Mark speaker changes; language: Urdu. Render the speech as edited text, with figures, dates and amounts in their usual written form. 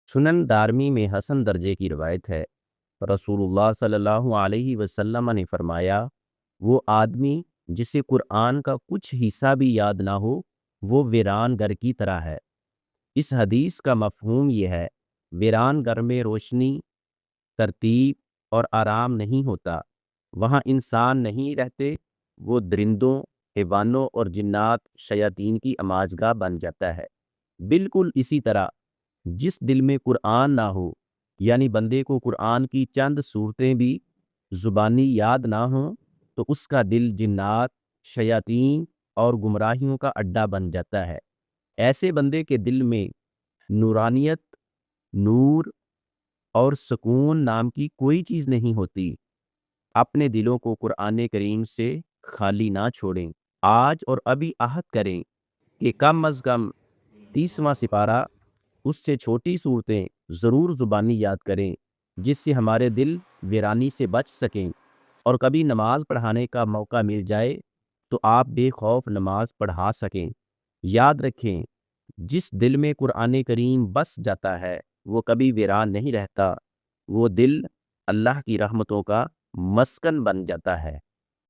Speaker 1: سنن دارمی میں حسن درجے کی روایت ہے۔ رسول اللہ صلی اللہ علیہ وسلم نے فرمایا، وہ آدمی جسے قرآن کا کچھ حصہ بھی یاد نہ ہو وہ ویران گھر کی طرح ہے۔ اس حدیث کا مفہوم یہ ہے، ویران گھر میں روشنی، ترتیب اور آرام نہیں ہوتا، وہاں انسان نہیں رہتے، وہ درندوں، حیوانوں اور جنات شیاطین کی اماجگاہ بن جاتا ہے۔ بالکل اسی طرح جس دل میں قرآن نہ ہو، یعنی بندے کو قرآن کی چند صورتیں بھی زبانی یاد نہ ہوں، تو اس کا دل جنات، شیاطین اور گمراہیوں کا اڈا بن جاتا ہے۔ ایسے بندے کے دل میں نورانیت، نور اور سکون نام کی کوئی چیز نہیں ہوتی۔ اپنے دلوں کو قرآن کریم سے خالی نہ چھوڑیں۔ آج اور ابھی عہد کریں کہ کم از کم 30واں سپارہ، اس سے چھوٹی صورتیں ضرور زبانی یاد کریں، جس سے ہمارے دل ویرانی سے بچ سکیں، اور کبھی نماز پڑھانے کا موقع مل جائے تو آپ بے خوف نماز پڑھا سکیں۔ یاد رکھیں، جس دل میں قرآن کریم بس جاتا ہے وہ کبھی ویران نہیں رہتا، وہ دل اللہ کی رحمتوں کا مسکن بن جاتا ہے۔